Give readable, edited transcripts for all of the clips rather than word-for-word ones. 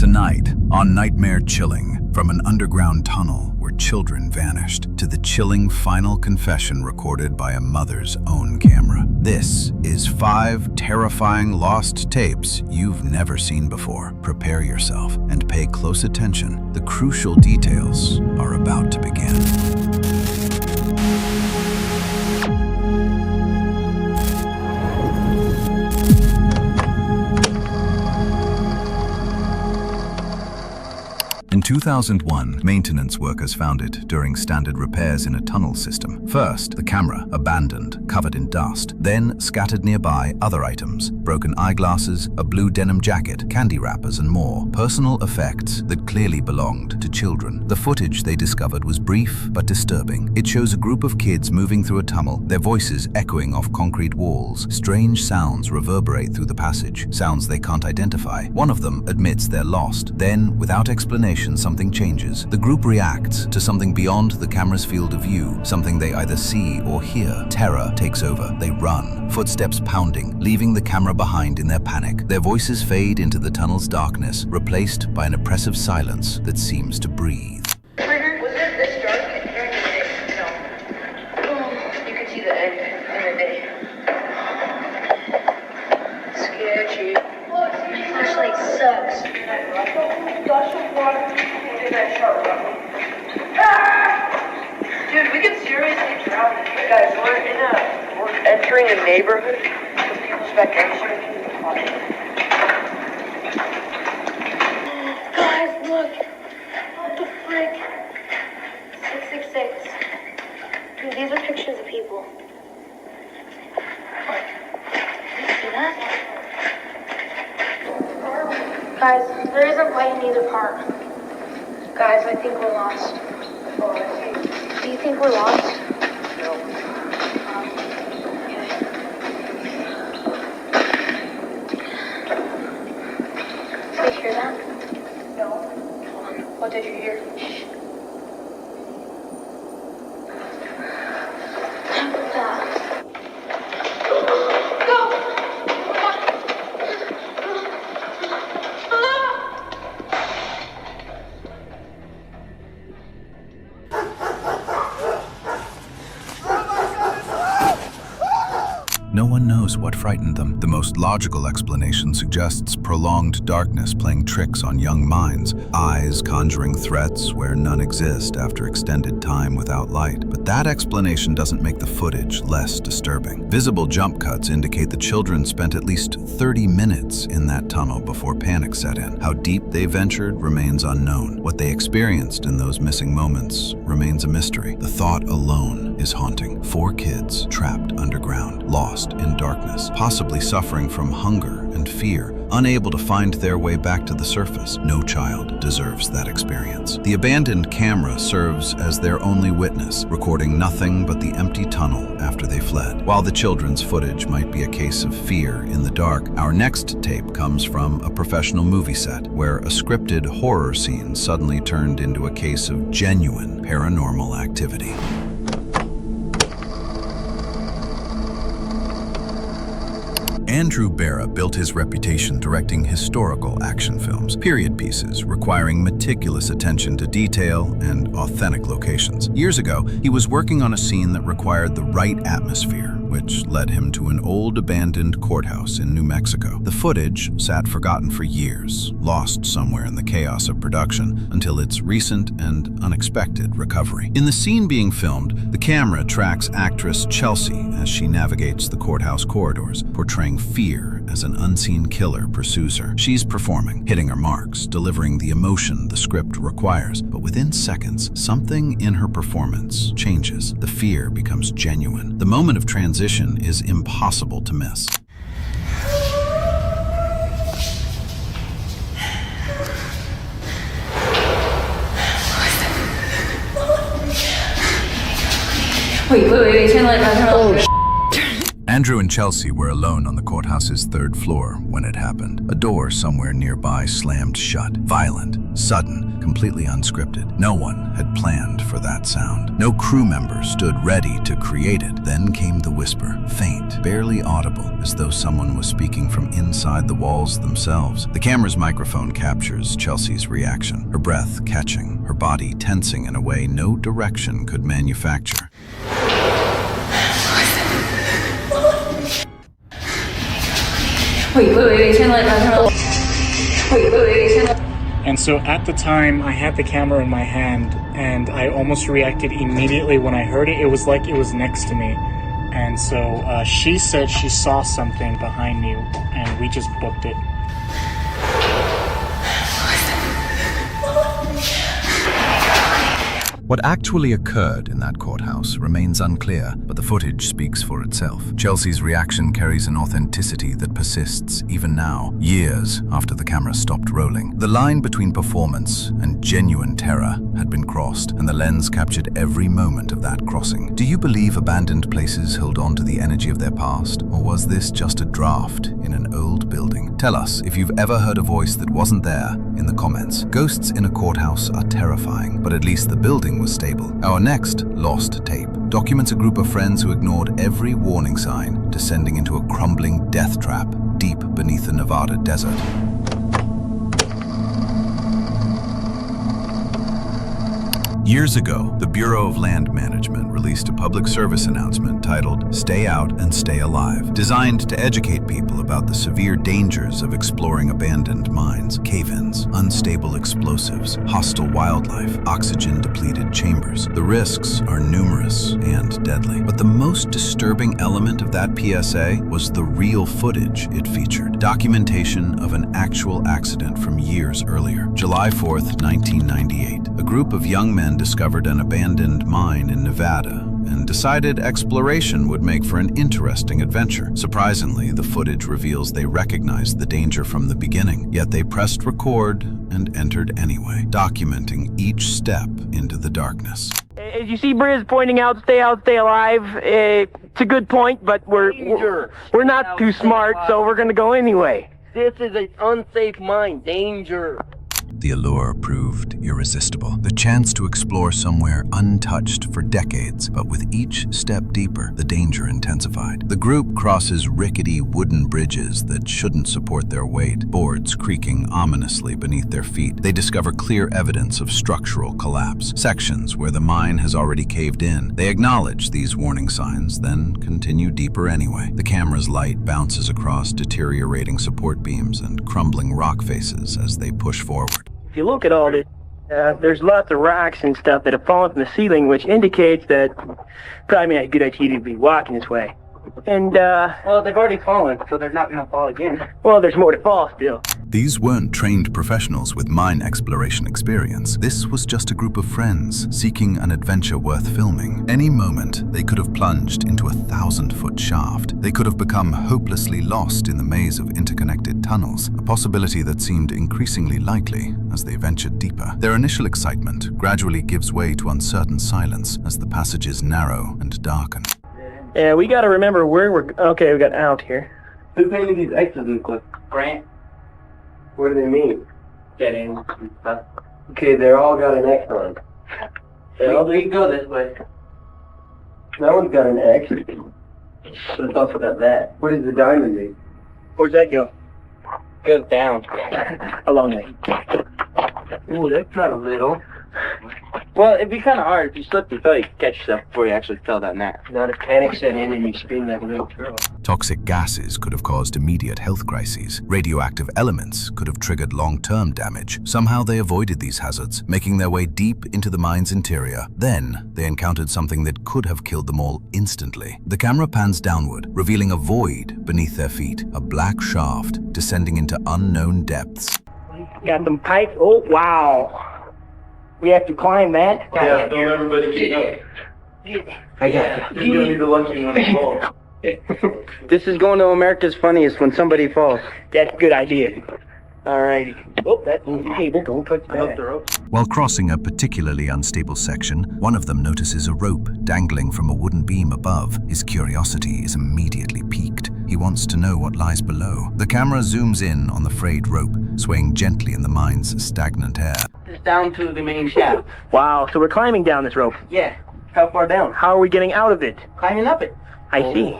Tonight, on Nightmare Chilling, from an underground tunnel where children vanished to the chilling final confession recorded by a mother's own camera. This is 5 terrifying lost tapes you've never seen before. Prepare yourself and pay close attention. The crucial details are about to begin. In 2001, maintenance workers found it during standard repairs in a tunnel system. First, the camera, abandoned, covered in dust. Then, scattered nearby, other items, broken eyeglasses, a blue denim jacket, candy wrappers, and more. Personal effects that clearly belonged to children. The footage they discovered was brief but disturbing. It shows a group of kids moving through a tunnel, their voices echoing off concrete walls. Strange sounds reverberate through the passage, sounds they can't identify. One of them admits they're lost. Then, without explanation, something changes. The group reacts to something beyond the camera's field of view, something they either see or hear. Terror takes over. They run, footsteps pounding, leaving the camera behind in their panic. Their voices fade into the tunnel's darkness, replaced by an oppressive silence that seems to breathe. Was it this dark during the day? No. You can see the end in the day. Sketchy. Flashlight sucks. Dude, we could seriously drown this. Guys, we're entering a neighborhood with people's backyards. Guys, look. What the frick? 666. Dude, these are pictures of people. You see that? Guys, there isn't light in either park. Guys, I think we're lost. Do you think we're lost? No. Okay. Did you hear that? No. What did you hear? No one knows what frightened them. The most logical explanation suggests prolonged darkness playing tricks on young minds, eyes conjuring threats where none exist after extended time without light. But that explanation doesn't make the footage less disturbing. Visible jump cuts indicate the children spent at least 30 minutes in that tunnel before panic set in. How deep they ventured remains unknown. What they experienced in those missing moments remains a mystery. The thought alone is haunting. 4 kids trapped underground, lost in darkness, possibly suffering from hunger and fear, unable to find their way back to the surface. No child deserves that experience. The abandoned camera serves as their only witness, recording nothing but the empty tunnel after they fled. While the children's footage might be a case of fear in the dark, our next tape comes from a professional movie set, where a scripted horror scene suddenly turned into a case of genuine paranormal activity. Andrew Barra built his reputation directing historical action films, period pieces requiring meticulous attention to detail and authentic locations. Years ago, he was working on a scene that required the right atmosphere, which led him to an old abandoned courthouse in New Mexico. The footage sat forgotten for years, lost somewhere in the chaos of production, until its recent and unexpected recovery. In the scene being filmed, the camera tracks actress Chelsea as she navigates the courthouse corridors, portraying fear as an unseen killer pursues her. She's performing, hitting her marks, delivering the emotion the script requires. But within seconds, something in her performance changes. The fear becomes genuine. The moment of transition is impossible to miss. Wait, turn the light on, turn the light on. Andrew and Chelsea were alone on the courthouse's 3rd floor when it happened. A door somewhere nearby slammed shut. Violent, sudden, completely unscripted. No one had planned for that sound. No crew member stood ready to create it. Then came the whisper, faint, barely audible, as though someone was speaking from inside the walls themselves. The camera's microphone captures Chelsea's reaction, her breath catching, her body tensing in a way no direction could manufacture. Wait, turn the light on, Wait. And so at the time, I had the camera in my hand, and I almost reacted immediately when I heard it. It was like it was next to me. And so she said she saw something behind me, and we just booked it. What actually occurred in that courthouse remains unclear, but the footage speaks for itself. Chelsea's reaction carries an authenticity that persists even now, years after the camera stopped rolling. The line between performance and genuine terror had been crossed, and the lens captured every moment of that crossing. Do you believe abandoned places hold on to the energy of their past, or was this just a draft in an old building? Tell us if you've ever heard a voice that wasn't there in the comments. Ghosts in a courthouse are terrifying, but at least the building was stable. Our next lost tape documents a group of friends who ignored every warning sign, descending into a crumbling death trap deep beneath the Nevada desert. Years ago, the Bureau of Land Management released a public service announcement titled "Stay Out and Stay Alive," designed to educate people about the severe dangers of exploring abandoned mines, cave-ins, unstable explosives, hostile wildlife, oxygen-depleted chambers. The risks are numerous and deadly. But the most disturbing element of that PSA was the real footage it featured, documentation of an actual accident from years earlier. July 4th, 1998, a group of young men discovered an abandoned mine in Nevada and decided exploration would make for an interesting adventure. Surprisingly, the footage reveals they recognized the danger from the beginning, yet they pressed record and entered anyway, documenting each step into the darkness. As you see Briz pointing out, stay alive. It's a good point, but we're not too smart, so we're gonna go anyway. This is an unsafe mine. Danger. The allure proved irresistible. The chance to explore somewhere untouched for decades, but with each step deeper, the danger intensified. The group crosses rickety wooden bridges that shouldn't support their weight, boards creaking ominously beneath their feet. They discover clear evidence of structural collapse, sections where the mine has already caved in. They acknowledge these warning signs, then continue deeper anyway. The camera's light bounces across deteriorating support beams and crumbling rock faces as they push forward. If you look at all this, there's lots of rocks and stuff that have fallen from the ceiling, which indicates that probably not a good idea to be walking this way. And, well, they've already fallen, so they're not gonna fall again. well, there's more to fall still. These weren't trained professionals with mine exploration experience. This was just a group of friends seeking an adventure worth filming. Any moment, they could have plunged into a 1,000-foot shaft. They could have become hopelessly lost in the maze of interconnected tunnels, a possibility that seemed increasingly likely as they ventured deeper. Their initial excitement gradually gives way to uncertain silence as the passages narrow and darken. Yeah, we gotta remember where we're... Okay, we got out here. Who painted these X's in clip? Grant. What do they mean? Dead ends and stuff. Okay, they're all got an X on them. We can go this way. That one's got an X. But it's also got that. What does the diamond mean? Where's that go? Goes down. A long way. Ooh, that's not a little. Well, it'd be kind of hard if you slipped and fell. You could catch yourself before you actually fell down there. Not if panic set in and you scream like a little girl. Toxic gases could have caused immediate health crises. Radioactive elements could have triggered long-term damage. Somehow they avoided these hazards, making their way deep into the mine's interior. Then they encountered something that could have killed them all instantly. The camera pans downward, revealing a void beneath their feet, a black shaft descending into unknown depths. Got them pipes. Oh, wow. We have to climb that? Yeah, don't everybody get up. I got it. You're gonna be the lucky one to fall. This is going to America's Funniest when somebody falls. That's a good idea. Alrighty. Oh, that table. Don't touch that. The rope. While crossing a particularly unstable section, one of them notices a rope dangling from a wooden beam above. His curiosity is immediately piqued. He wants to know what lies below. The camera zooms in on the frayed rope, swaying gently in the mine's stagnant air. It's down to the main shaft. Wow, so we're climbing down this rope. Yeah. How far down? How are we getting out of it? Climbing up it. I see.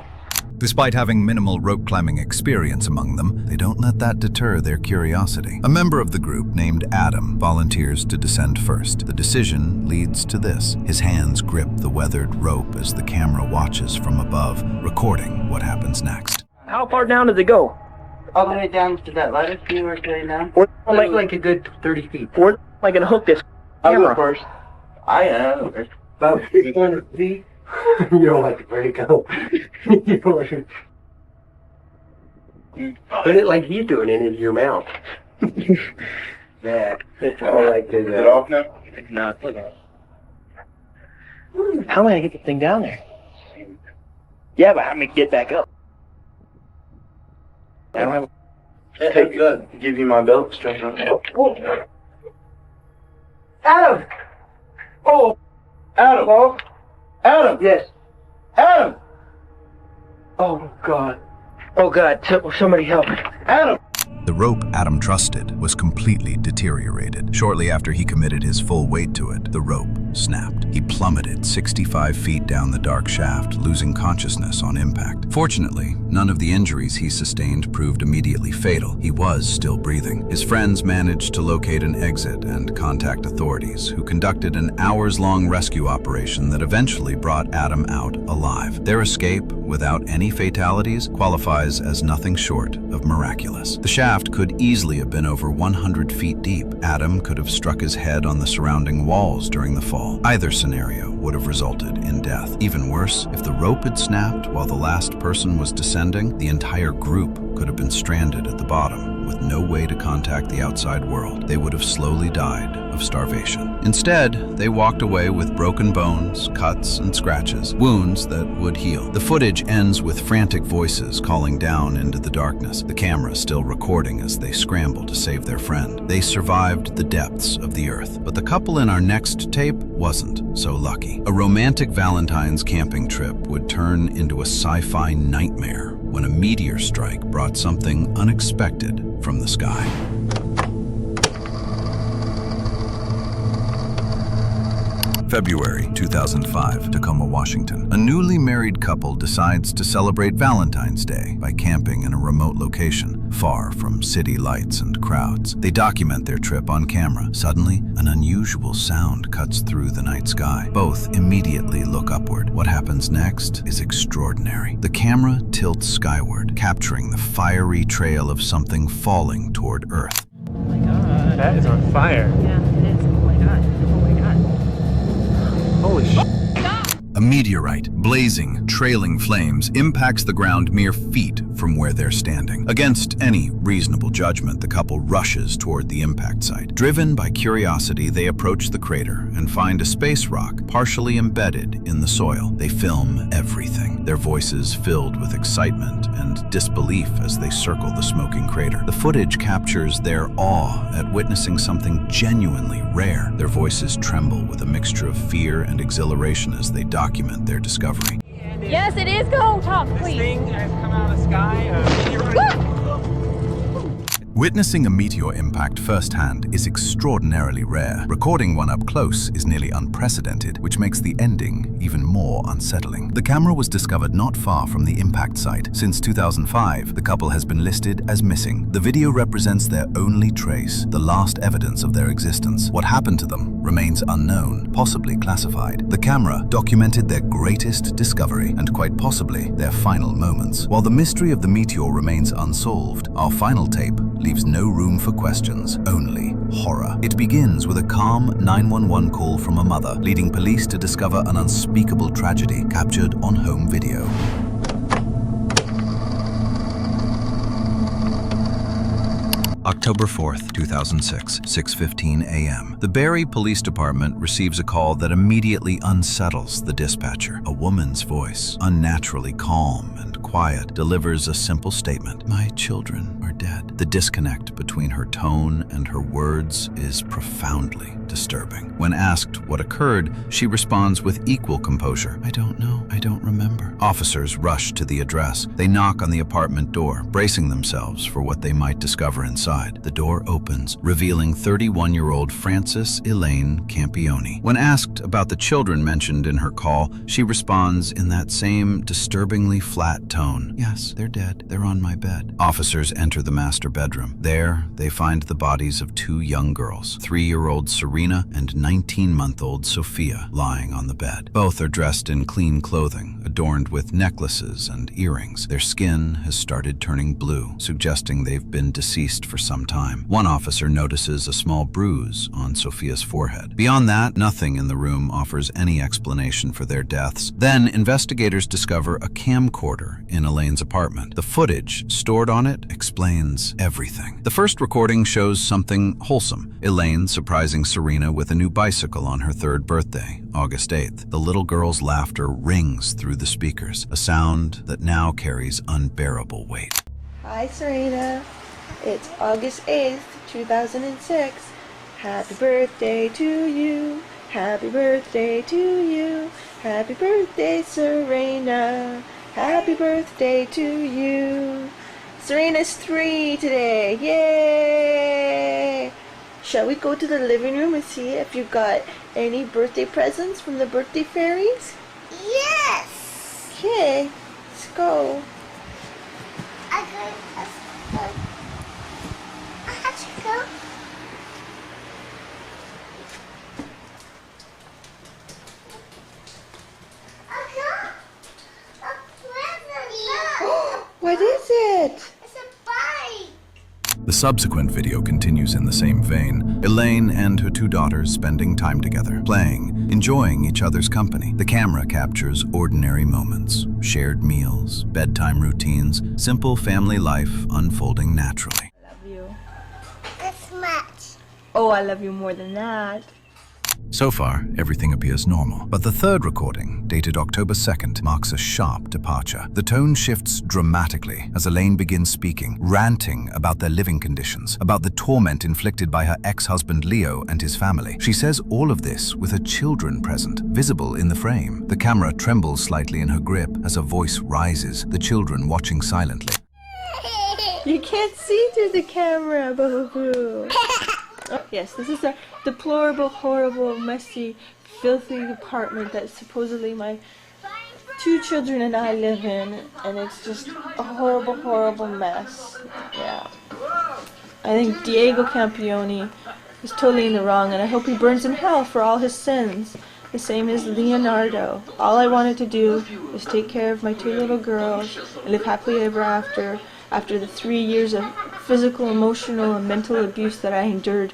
Despite having minimal rope climbing experience among them, they don't let that deter their curiosity. A member of the group named Adam volunteers to descend first. The decision leads to this. His hands grip the weathered rope as the camera watches from above, recording what happens next. How far down does it go? All the way down to that ladder. See where it's going down? We're Like a good 30 feet. Where am I going to hook this I'll go camera? first. I am. About 300 feet. You don't like to break up. You don't like to... Put it like he's doing it into your mouth. Yeah. It's all like this. Is it off now? It's not. How am I going to get the thing down there? Yeah, but how am I going to get back up? I don't have... Hey, good. Give you my belt. Straight on. Adam! Oh! Adam! Oh! Adam! Yes. Adam! Oh, God. Oh, God. Somebody help. Adam! The rope Adam trusted was completely deteriorated. Shortly after he committed his full weight to it, the rope snapped. He plummeted 65 feet down the dark shaft, losing consciousness on impact. Fortunately, none of the injuries he sustained proved immediately fatal. He was still breathing. His friends managed to locate an exit and contact authorities, who conducted an hours-long rescue operation that eventually brought Adam out alive. Their escape, without any fatalities, qualifies as nothing short of miraculous. The shaft could easily have been over 100 feet deep. Adam could have struck his head on the surrounding walls during the fall. Either scenario would have resulted in death. Even worse, if the rope had snapped while the last person was descending, the entire group could have been stranded at the bottom with no way to contact the outside world. They would have slowly died of starvation. Instead, they walked away with broken bones, cuts, and scratches, wounds that would heal. The footage ends with frantic voices calling down into the darkness, the camera still recording as they scramble to save their friend. They survived the depths of the earth, but the couple in our next tape wasn't so lucky. A romantic Valentine's camping trip would turn into a sci-fi nightmare when a meteor strike brought something unexpected from the sky. February 2005, Tacoma, Washington. A newly married couple decides to celebrate Valentine's Day by camping in a remote location, far from city lights and crowds. They document their trip on camera. Suddenly, an unusual sound cuts through the night sky. Both immediately look upward. What happens next is extraordinary. The camera tilts skyward, capturing the fiery trail of something falling toward Earth. Oh my God. That is on fire. Yeah, it is. Oh my God. Oh my God. Holy shit. A meteorite, blazing, trailing flames, impacts the ground mere feet from where they're standing. Against any reasonable judgment, the couple rushes toward the impact site. Driven by curiosity, they approach the crater and find a space rock partially embedded in the soil. They film everything, their voices filled with excitement and disbelief as they circle the smoking crater. The footage captures their awe at witnessing something genuinely rare. Their voices tremble with a mixture of fear and exhilaration as they document their discovery. Yes, it is. Go talk, This please. thing has come out of the sky. Witnessing a meteor impact firsthand is extraordinarily rare. Recording one up close is nearly unprecedented, which makes the ending even more unsettling. The camera was discovered not far from the impact site. Since 2005, the couple has been listed as missing. The video represents their only trace, the last evidence of their existence. What happened to them remains unknown, possibly classified. The camera documented their greatest discovery and quite possibly their final moments. While the mystery of the meteor remains unsolved, our final tape leaves no room for questions, only horror. It begins with a calm 911 call from a mother, leading police to discover an unspeakable tragedy captured on home video. October 4th, 2006, 6:15 a.m. The Barrie Police Department receives a call that immediately unsettles the dispatcher. A woman's voice, unnaturally calm and quiet, quiet, delivers a simple statement: "My children are dead." The disconnect between her tone and her words is profoundly disturbing. When asked what occurred, she responds with equal composure: "I don't know. I don't remember." Officers rush to the address. They knock on the apartment door, bracing themselves for what they might discover inside. The door opens, revealing 31-year-old Frances Elaine Campione. When asked about the children mentioned in her call, she responds in that same disturbingly flat tone: "Yes, they're dead. They're on my bed." Officers enter the master bedroom. There, they find the bodies of two young girls, 3-year-old Serena and 19-month-old Sophia, lying on the bed. Both are dressed in clean clothing, adorned with necklaces and earrings. Their skin has started turning blue, suggesting they've been deceased for some time. One officer notices a small bruise on Sophia's forehead. Beyond that, nothing in the room offers any explanation for their deaths. Then, investigators discover a camcorder in Elaine's apartment. The footage stored on it explains everything. The first recording shows something wholesome: Elaine surprising Serena with a new bicycle on her 3rd birthday, August 8th. The little girl's laughter rings through the speakers, a sound that now carries unbearable weight. Hi Serena, it's August 8th, 2006. Happy birthday to you, happy birthday to you, happy birthday Serena, happy birthday to you. Serena's 3 today, yay! Shall we go to the living room and see if you got any birthday presents from the birthday fairies? Yes! Okay, let's go. I have to go. What is it? It's a bike. The subsequent video continues in the same vein. Elaine and her 2 daughters spending time together, playing, enjoying each other's company. The camera captures ordinary moments, shared meals, bedtime routines, simple family life unfolding naturally. I love you. This much. Oh, I love you more than that. So far, everything appears normal. But the 3rd recording, dated October 2nd, marks a sharp departure. The tone shifts dramatically as Elaine begins speaking, ranting about their living conditions, about the torment inflicted by her ex-husband Leo and his family. She says all of this with her children present, visible in the frame. The camera trembles slightly in her grip as her voice rises, the children watching silently. You can't see through the camera, boo-boo. Oh, yes, this is a deplorable, horrible, messy, filthy apartment that supposedly my 2 children and I live in, and it's just a horrible, horrible mess. Yeah. I think Diego Campione is totally in the wrong, and I hope he burns in hell for all his sins. The same as Leonardo. All I wanted to do was take care of my 2 little girls and live happily ever after the 3 years of physical, emotional, and mental abuse that I endured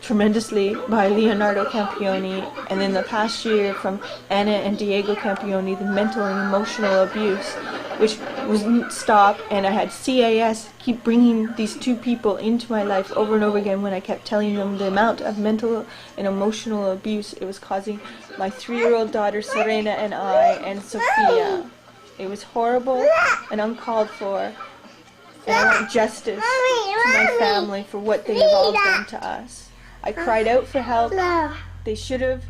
tremendously by Leonardo Campione, and then the past year from Anna and Diego Campione, the mental and emotional abuse, which wouldn't stop, and I had CAS keep bringing these 2 people into my life over and over again when I kept telling them the amount of mental and emotional abuse it was causing my 3-year-old daughter Serena and I and Sophia. It was horrible and uncalled for. And I want justice to my family for what they have all done to us. I cried out for help. They should have.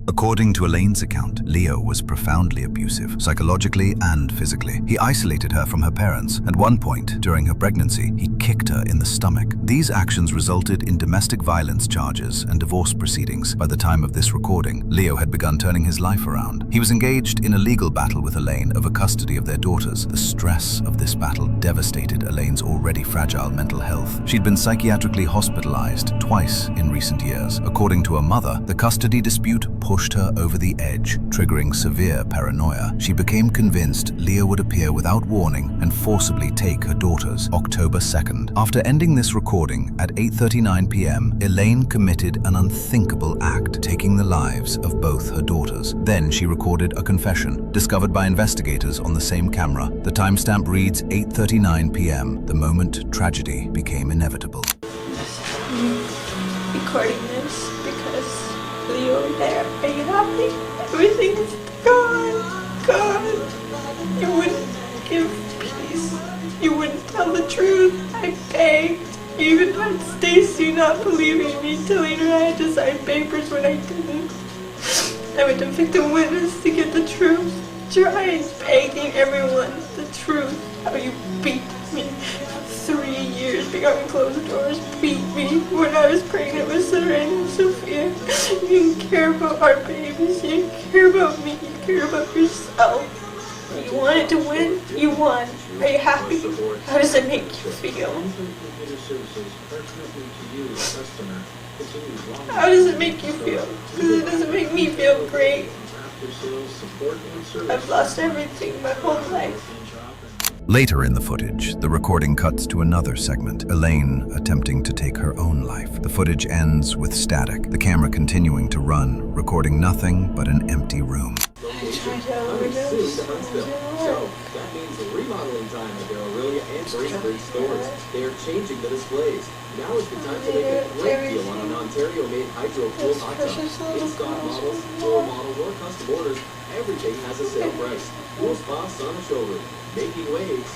According to Elaine's account, Leo was profoundly abusive, psychologically and physically. He isolated her from her parents. At one point, during her pregnancy, he kicked her in the stomach. These actions resulted in domestic violence charges and divorce proceedings. By the time of this recording, Leo had begun turning his life around. He was engaged in a legal battle with Elaine over custody of their daughters. The stress of this battle devastated Elaine's already fragile mental health. She'd been psychiatrically hospitalized twice in recent years. According to her mother, the custody dispute pushed her over the edge, triggering severe paranoia. She became convinced Leo would appear without warning and forcibly take her daughters. October 2nd. After ending this recording at 8:39 p.m., Elaine committed an unthinkable act, taking the lives of both her daughters. Then she recorded a confession, discovered by investigators on the same camera. The timestamp reads 8:39 p.m., the moment tragedy became inevitable. Recording this because Leo and I are happy. Everything is gone. You wouldn't give peace. You wouldn't tell the truth. I begged. You even had Stacy not believing me, telling her I had to sign papers when I didn't. I went to victim witness to get the truth. Trying, begging everyone the truth. How you beat me for 3 years behind closed doors. Beat me when I was pregnant with Serena and Sophia. You didn't care about our babies. You didn't care about me. You cared about yourself. You wanted to win. You won. Are you happy? How does it make you feel? How does it make you feel? Because it doesn't make me feel great. I've lost everything my whole life. Later in the footage, the recording cuts to another segment, Elaine attempting to take her own life. The footage ends with static, the camera continuing to run, recording nothing but an empty room. I tried to overdose. So, that means the remodeling time at the Aurelia and Bracebridge stores. They are changing the displays. Now is the time to make a great deal on an Ontario-made hydro-cooled hot tub. In-stock models, floor models, or custom orders, everything has a sale price. Pool Spa Sauna Showroom, making waves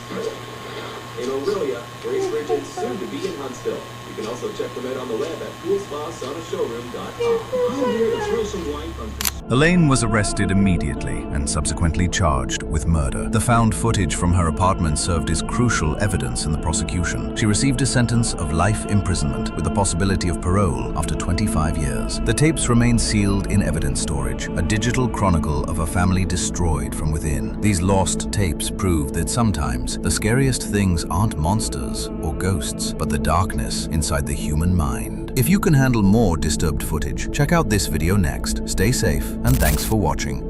in Aurelia, Bracebridge, and soon to be in Huntsville. You can also check them out on the web at poolspasaunashowroom.com. I'm here to throw some light on Elaine was arrested immediately and subsequently charged with murder. The found footage from her apartment served as crucial evidence in the prosecution. She received a sentence of life imprisonment with the possibility of parole after 25 years. The tapes remain sealed in evidence storage, a digital chronicle of a family destroyed from within. These lost tapes prove that sometimes the scariest things aren't monsters or ghosts, but the darkness inside the human mind. If you can handle more disturbed footage, check out this video next. Stay safe, and thanks for watching.